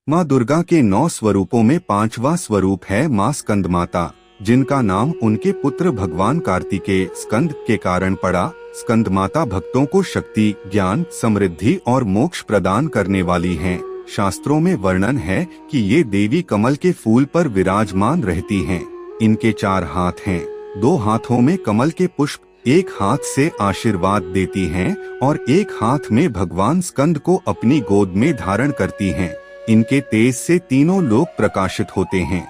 माँ दुर्गा के 9 स्वरूपों में 5वां स्वरूप है माँ स्कंदमाता, जिनका नाम उनके पुत्र भगवान कार्तिकेय स्कंद के कारण पड़ा। स्कंदमाता भक्तों को शक्ति, ज्ञान, समृद्धि और मोक्ष प्रदान करने वाली हैं। शास्त्रों में वर्णन है कि ये देवी कमल के फूल पर विराजमान रहती हैं। इनके 4 हाथ हैं, 2 हाथों में कमल के पुष्प, एक हाथ से आशीर्वाद देती हैं और एक हाथ में भगवान स्कंद को अपनी गोद में धारण करती हैं। इनके तेज से तीनों लोक प्रकाशित होते हैं।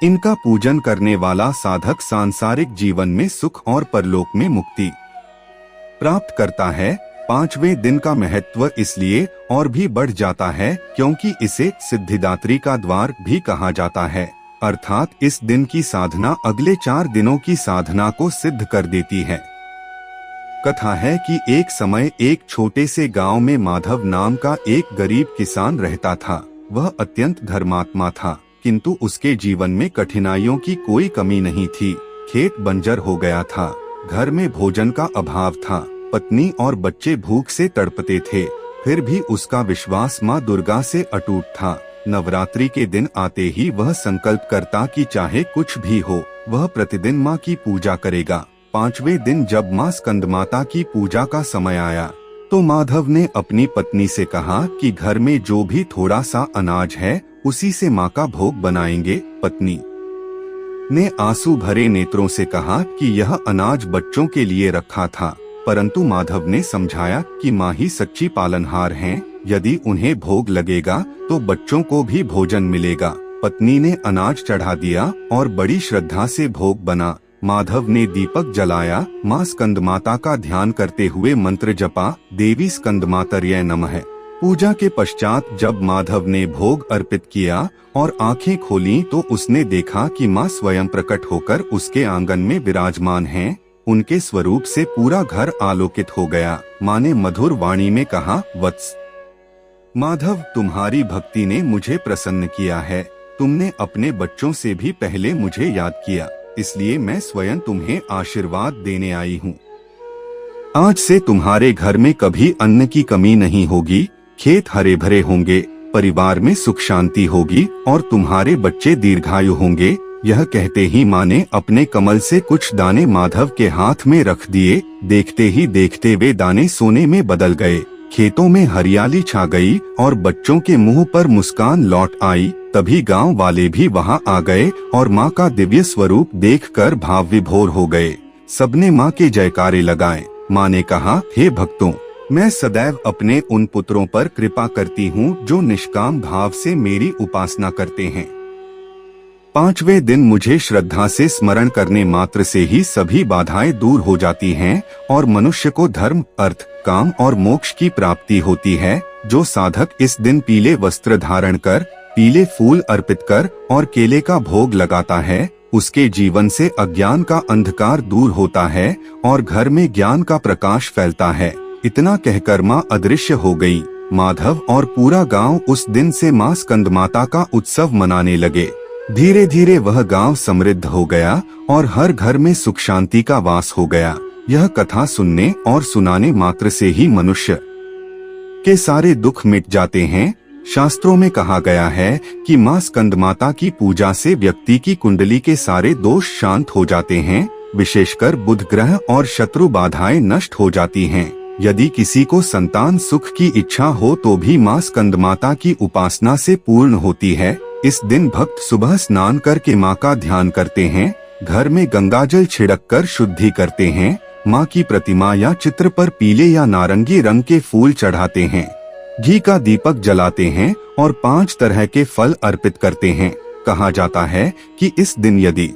इनका पूजन करने वाला साधक सांसारिक जीवन में सुख और परलोक में मुक्ति प्राप्त करता है। 5वें दिन का महत्व इसलिए और भी बढ़ जाता है क्योंकि इसे सिद्धिदात्री का द्वार भी कहा जाता है, अर्थात इस दिन की साधना अगले 4 दिनों की साधना को सिद्ध कर देती है। कथा है कि एक समय एक छोटे से गांव में माधव नाम का एक गरीब किसान रहता था। वह अत्यंत धर्मात्मा था, किंतु उसके जीवन में कठिनाइयों की कोई कमी नहीं थी। खेत बंजर हो गया था, घर में भोजन का अभाव था, पत्नी और बच्चे भूख से तड़पते थे। फिर भी उसका विश्वास माँ दुर्गा से अटूट था। नवरात्रि के दिन आते ही वह संकल्प करता कि चाहे कुछ भी हो, वह प्रतिदिन माँ की पूजा करेगा। 5वें दिन जब माँ स्कंदमाता की पूजा का समय आया तो माधव ने अपनी पत्नी से कहा कि घर में जो भी थोड़ा सा अनाज है उसी से माँ का भोग बनाएंगे। पत्नी ने आंसू भरे नेत्रों से कहा कि यह अनाज बच्चों के लिए रखा था, परंतु माधव ने समझाया कि माँ ही सच्ची पालनहार हैं, यदि उन्हें भोग लगेगा तो बच्चों को भी भोजन मिलेगा। पत्नी ने अनाज चढ़ा दिया और बड़ी श्रद्धा से भोग बना। माधव ने दीपक जलाया, माँ स्कंदमाता का ध्यान करते हुए मंत्र जपा, देवी स्कंदमातर्यै नमः। पूजा के पश्चात जब माधव ने भोग अर्पित किया और आंखें खोलीं तो उसने देखा कि माँ स्वयं प्रकट होकर उसके आंगन में विराजमान हैं। उनके स्वरूप से पूरा घर आलोकित हो गया। माँ ने मधुर वाणी में कहा, वत्स माधव, तुम्हारी भक्ति ने मुझे प्रसन्न किया है। तुमने अपने बच्चों से भी पहले मुझे याद किया, इसलिए मैं स्वयं तुम्हें आशीर्वाद देने आई हूँ। आज से तुम्हारे घर में कभी अन्न की कमी नहीं होगी, खेत हरे भरे होंगे, परिवार में सुख शांति होगी और तुम्हारे बच्चे दीर्घायु होंगे। यह कहते ही माँ ने अपने कमल से कुछ दाने माधव के हाथ में रख दिए। देखते ही देखते वे दाने सोने में बदल गए। खेतों में हरियाली छा गई और बच्चों के मुंह पर मुस्कान लौट आई। तभी गांव वाले भी वहां आ गए और माँ का दिव्य स्वरूप देखकर भाव विभोर हो गए। सबने माँ के जयकारे लगाए। माँ ने कहा, हे भक्तों, मैं सदैव अपने उन पुत्रों पर कृपा करती हूँ जो निष्काम भाव से मेरी उपासना करते हैं। 5वें दिन मुझे श्रद्धा से स्मरण करने मात्र से ही सभी बाधाएं दूर हो जाती हैं और मनुष्य को धर्म, अर्थ, काम और मोक्ष की प्राप्ति होती है। जो साधक इस दिन पीले वस्त्र धारण कर, पीले फूल अर्पित कर और केले का भोग लगाता है, उसके जीवन से अज्ञान का अंधकार दूर होता है और घर में ज्ञान का प्रकाश फैलता है। इतना कहकर माँ अदृश्य हो गई। माधव और पूरा गांव उस दिन से माँ स्कंदमाता का उत्सव मनाने लगे। धीरे धीरे वह गांव समृद्ध हो गया और हर घर में सुख शांति का वास हो गया। यह कथा सुनने और सुनाने मात्र से ही मनुष्य के सारे दुख मिट जाते हैं। शास्त्रों में कहा गया है कि माँ स्कंदमाता की पूजा से व्यक्ति की कुंडली के सारे दोष शांत हो जाते हैं, विशेषकर बुध ग्रह और शत्रु बाधाएं नष्ट हो जाती हैं। यदि किसी को संतान सुख की इच्छा हो तो भी माँ स्कंदमाता की उपासना से पूर्ण होती है। इस दिन भक्त सुबह स्नान करके माँ का ध्यान करते हैं, घर में गंगाजल छिड़क कर शुद्धि करते हैं, माँ की प्रतिमा या चित्र पर पीले या नारंगी रंग के फूल चढ़ाते हैं, घी का दीपक जलाते हैं और 5 तरह के फल अर्पित करते हैं। कहा जाता है कि इस दिन यदि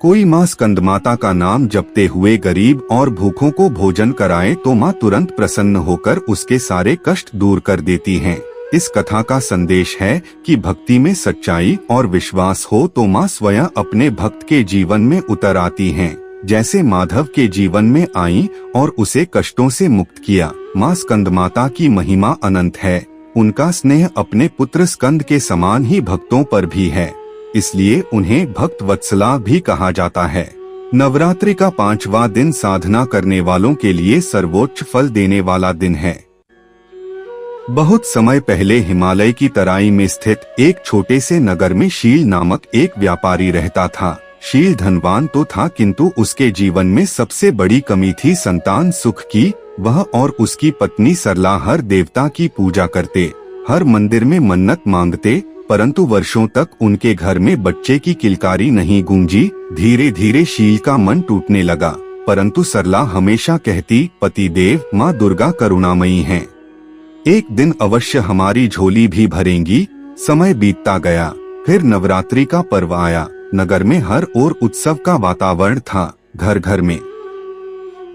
कोई माँ स्कंदमाता का नाम जपते हुए गरीब और भूखों को भोजन कराए तो माँ तुरंत प्रसन्न होकर उसके सारे कष्ट दूर कर देती हैं। इस कथा का संदेश है कि भक्ति में सच्चाई और विश्वास हो तो माँ स्वयं अपने भक्त के जीवन में उतर आती हैं, जैसे माधव के जीवन में आई और उसे कष्टों से मुक्त किया। माँ स्कंदमाता की महिमा अनंत है। उनका स्नेह अपने पुत्र स्कंद के समान ही भक्तों पर भी है, इसलिए उन्हें भक्त वत्सला भी कहा जाता है। नवरात्रि का 5वां दिन साधना करने वालों के लिए सर्वोच्च फल देने वाला दिन है। बहुत समय पहले हिमालय की तराई में स्थित एक छोटे से नगर में शील नामक एक व्यापारी रहता था। शील धनवान तो था, किंतु उसके जीवन में सबसे बड़ी कमी थी संतान सुख की। वह और उसकी पत्नी सरला हर देवता की पूजा करते, हर मंदिर में मन्नत मांगते, परंतु वर्षों तक उनके घर में बच्चे की किलकारी नहीं गूंजी। धीरे धीरे शील का मन टूटने लगा, परंतु सरला हमेशा कहती, पति देव माँ दुर्गा करुणामयी हैं, एक दिन अवश्य हमारी झोली भी भरेंगी। समय बीतता गया, फिर नवरात्रि का पर्व आया। नगर में हर ओर उत्सव का वातावरण था। घर घर में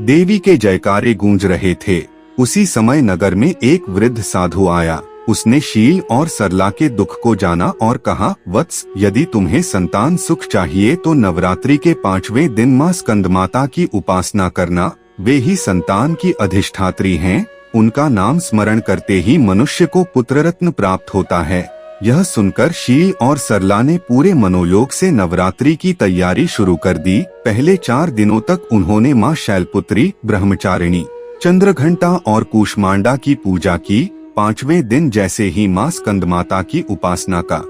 देवी के जयकारे गूंज रहे थे। उसी समय नगर में एक वृद्ध साधु आया। उसने शील और सरला के दुख को जाना और कहा, वत्स, यदि तुम्हें संतान सुख चाहिए तो नवरात्रि के 5वें दिन माँ स्कंदमाता की उपासना करना। वे ही संतान की अधिष्ठात्री हैं। उनका नाम स्मरण करते ही मनुष्य को पुत्र रत्न प्राप्त होता है। यह सुनकर शील और सरला ने पूरे मनोयोग से नवरात्रि की तैयारी शुरू कर दी। पहले 4 दिनों तक उन्होंने माँ शैलपुत्री, ब्रह्मचारिणी, चंद्रघंटा और कूष्मांडा की पूजा की। 5वें दिन जैसे ही माँ स्कंदमाता की उपासना का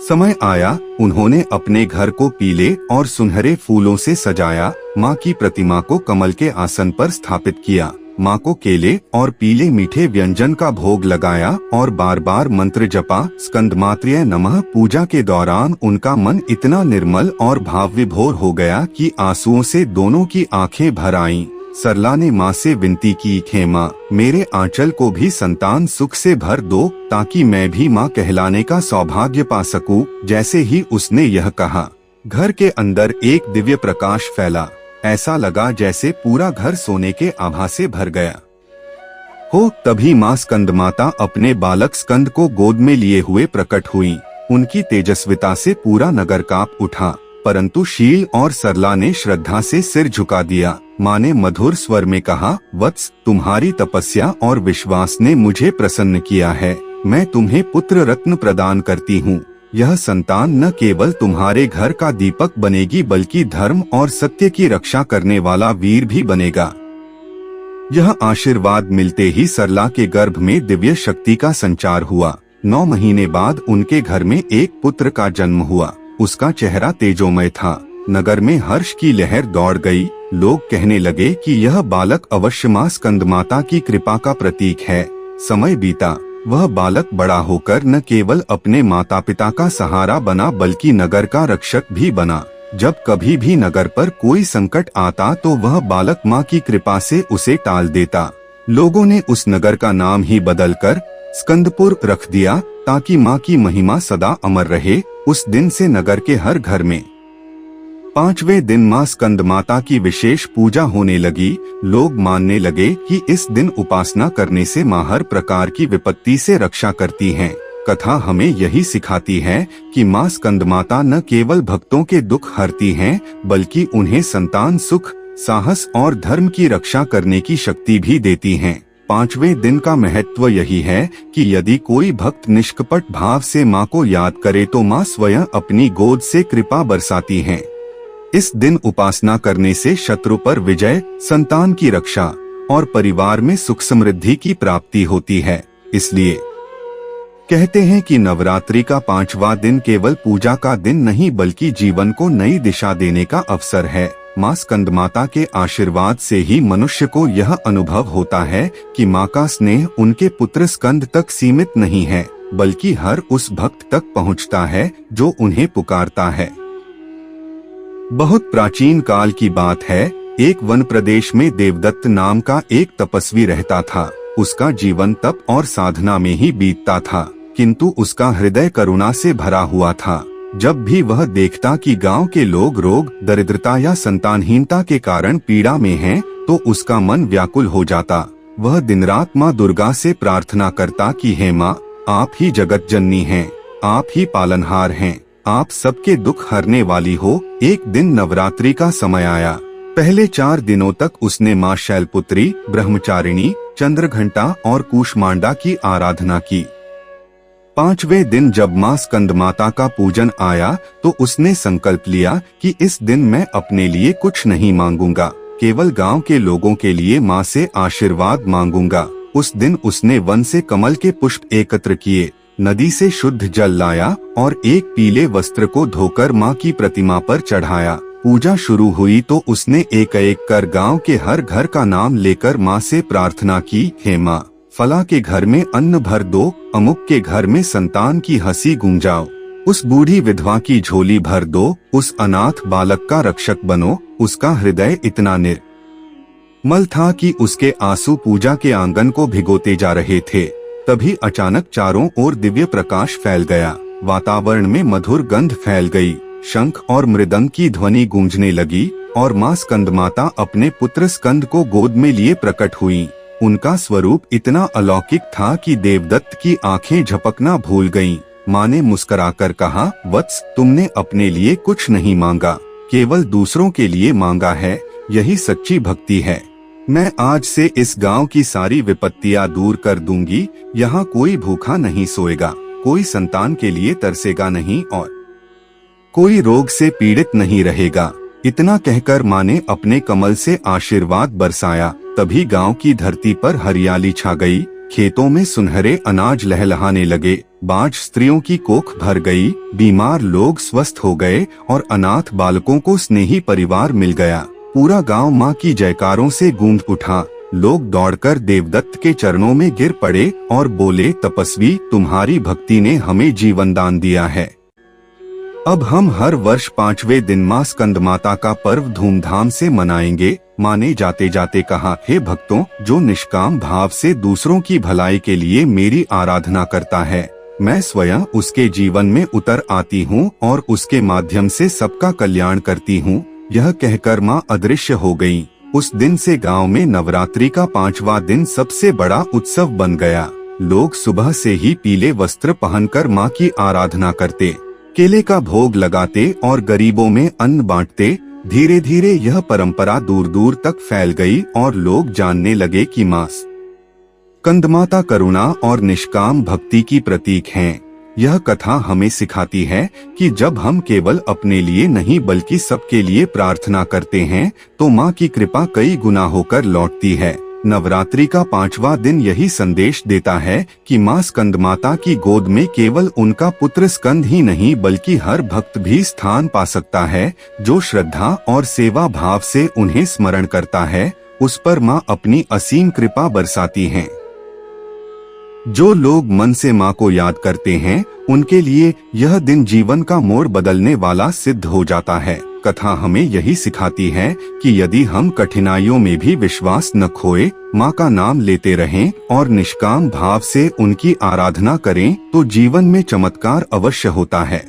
समय आया, उन्होंने अपने घर को पीले और सुनहरे फूलों से सजाया। माँ की प्रतिमा को कमल के आसन पर स्थापित किया। माँ को केले और पीले मीठे व्यंजन का भोग लगाया और बार बार मंत्र जपा। स्कंदमात्रेय नमः पूजा के दौरान उनका मन इतना निर्मल और भाव विभोर हो गया कि आंसुओं से दोनों की आंखें भर आईं। सरला ने माँ से विनती की, हे माँ, मेरे आंचल को भी संतान सुख से भर दो, ताकि मैं भी माँ कहलाने का सौभाग्य पा सकूं। जैसे ही उसने यह कहा, घर के अंदर एक दिव्य प्रकाश फैला। ऐसा लगा जैसे पूरा घर सोने के आभा से भर गया हो। तभी माँ स्कंदमाता अपने बालक स्कंद को गोद में लिए हुए प्रकट हुई। उनकी तेजस्विता से पूरा नगर कांप उठा, परंतु शील और सरला ने श्रद्धा से सिर झुका दिया। माँ ने मधुर स्वर में कहा, वत्स, तुम्हारी तपस्या और विश्वास ने मुझे प्रसन्न किया है। मैं तुम्हें पुत्र रत्न प्रदान करती हूँ। यह संतान न केवल तुम्हारे घर का दीपक बनेगी, बल्कि धर्म और सत्य की रक्षा करने वाला वीर भी बनेगा। यह आशीर्वाद मिलते ही सरला के गर्भ में दिव्य शक्ति का संचार हुआ। 9 महीने बाद उनके घर में एक पुत्र का जन्म हुआ। उसका चेहरा तेजोमय था। नगर में हर्ष की लहर दौड़ गई। लोग कहने लगे कि यह बालक अवश्य माँ स्कंदमाता की कृपा का प्रतीक है। समय बीता, वह बालक बड़ा होकर न केवल अपने माता पिता का सहारा बना, बल्कि नगर का रक्षक भी बना। जब कभी भी नगर पर कोई संकट आता तो वह बालक माँ की कृपा से उसे टाल देता। लोगों ने उस नगर का नाम ही बदलकर स्कंदपुर रख दिया, ताकि माँ की महिमा सदा अमर रहे। उस दिन से नगर के हर घर में 5वें दिन माँ स्कंदमाता की विशेष पूजा होने लगी। लोग मानने लगे कि इस दिन उपासना करने से माँ हर प्रकार की विपत्ति से रक्षा करती हैं। कथा हमें यही सिखाती है कि माँ स्कंदमाता न केवल भक्तों के दुख हरती हैं, बल्कि उन्हें संतान सुख, साहस और धर्म की रक्षा करने की शक्ति भी देती हैं। 5वें दिन का महत्व यही है कि यदि कोई भक्त निष्कपट भाव से माँ को याद करे तो माँ स्वयं अपनी गोद से कृपा बरसाती हैं। इस दिन उपासना करने से शत्रु पर विजय, संतान की रक्षा और परिवार में सुख समृद्धि की प्राप्ति होती है। इसलिए कहते हैं कि नवरात्रि का 5वां दिन केवल पूजा का दिन नहीं, बल्कि जीवन को नई दिशा देने का अवसर है। माँ स्कंदमाता के आशीर्वाद से ही मनुष्य को यह अनुभव होता है कि माँ का स्नेह उनके पुत्र स्कंद तक सीमित नहीं है, बल्कि हर उस भक्त तक पहुँचता है जो उन्हें पुकारता है। बहुत प्राचीन काल की बात है। एक वन प्रदेश में देवदत्त नाम का एक तपस्वी रहता था। उसका जीवन तप और साधना में ही बीतता था, किंतु उसका हृदय करुणा से भरा हुआ था। जब भी वह देखता कि गांव के लोग रोग, दरिद्रता या संतानहीनता के कारण पीड़ा में हैं, तो उसका मन व्याकुल हो जाता। वह दिन रात माँ दुर्गा से प्रार्थना करता कि हे माँ, आप ही जगत जननी हैं, आप ही पालनहार हैं, आप सबके दुख हरने वाली हो। एक दिन नवरात्रि का समय आया। पहले 4 दिनों तक उसने माँ शैलपुत्री, ब्रह्मचारिणी, चंद्रघंटा और कूष्मांडा की आराधना की। 5वें दिन जब माँ स्कंदमाता का पूजन आया तो उसने संकल्प लिया कि इस दिन मैं अपने लिए कुछ नहीं मांगूंगा, केवल गांव के लोगों के लिए माँ से आशीर्वाद मांगूंगा। उस दिन उसने वन से कमल के पुष्प एकत्र किए, नदी से शुद्ध जल लाया और एक पीले वस्त्र को धोकर माँ की प्रतिमा पर चढ़ाया। पूजा शुरू हुई तो उसने एक एक कर गांव के हर घर का नाम लेकर माँ से प्रार्थना की, हे माँ, फला के घर में अन्न भर दो, अमुक के घर में संतान की हंसी गूंजाओ, उस बूढ़ी विधवा की झोली भर दो, उस अनाथ बालक का रक्षक बनो। उसका हृदय इतना निर्मल था कि उसके आंसू पूजा के आंगन को भिगोते जा रहे थे। तभी अचानक चारों ओर दिव्य प्रकाश फैल गया, वातावरण में मधुर गंध फैल गई, शंख और मृदंग की ध्वनि गूंजने लगी और माँ स्कंदमाता अपने पुत्र स्कंद को गोद में लिए प्रकट हुई। उनका स्वरूप इतना अलौकिक था कि देवदत्त की आंखें झपकना भूल गईं। माँ ने मुस्कुराकर कहा, वत्स, तुमने अपने लिए कुछ नहीं मांगा, केवल दूसरों के लिए मांगा है, यही सच्ची भक्ति है। मैं आज से इस गांव की सारी विपत्तियां दूर कर दूंगी। यहाँ कोई भूखा नहीं सोएगा, कोई संतान के लिए तरसेगा नहीं और कोई रोग से पीड़ित नहीं रहेगा। इतना कहकर माँ ने अपने कमल से आशीर्वाद बरसाया। तभी गांव की धरती पर हरियाली छा गई, खेतों में सुनहरे अनाज लहलहाने लगे, बाज स्त्रियों की कोख भर गई, बीमार लोग स्वस्थ हो गए और अनाथ बालकों को स्नेही परिवार मिल गया। पूरा गांव माँ की जयकारों से गूंज उठा। लोग दौड़कर देवदत्त के चरणों में गिर पड़े और बोले, तपस्वी, तुम्हारी भक्ति ने हमें जीवन दान दिया है। अब हम हर वर्ष 5वें दिन माँ स्कंदमाता का पर्व धूमधाम से मनाएंगे। माँ ने जाते जाते कहा, हे भक्तों, जो निष्काम भाव से दूसरों की भलाई के लिए मेरी आराधना करता है, मैं स्वयं उसके जीवन में उतर आती हूँ और उसके माध्यम से सबका कल्याण करती हूँ। यह कहकर माँ अदृश्य हो गयी। उस दिन से गांव में नवरात्रि का 5वां दिन सबसे बड़ा उत्सव बन गया। लोग सुबह से ही पीले वस्त्र पहनकर माँ की आराधना करते, केले का भोग लगाते और गरीबों में अन्न बांटते। धीरे धीरे यह परंपरा दूर दूर तक फैल गई और लोग जानने लगे कि माँ स्कंदमाता करुणा और निष्काम भक्ति की प्रतीक हैं। यह कथा हमें सिखाती है कि जब हम केवल अपने लिए नहीं बल्कि सबके लिए प्रार्थना करते हैं तो माँ की कृपा कई गुना होकर लौटती है। नवरात्रि का 5वां दिन यही संदेश देता है कि माँ स्कंदमाता की गोद में केवल उनका पुत्र स्कंद ही नहीं बल्कि हर भक्त भी स्थान पा सकता है। जो श्रद्धा और सेवा भाव से उन्हें स्मरण करता है, उस पर माँ अपनी असीम कृपा बरसाती हैं। जो लोग मन से माँ को याद करते हैं, उनके लिए यह दिन जीवन का मोड़ बदलने वाला सिद्ध हो जाता है। कथा हमें यही सिखाती है कि यदि हम कठिनाइयों में भी विश्वास न खोए, माँ का नाम लेते रहें और निष्काम भाव से उनकी आराधना करें, तो जीवन में चमत्कार अवश्य होता है।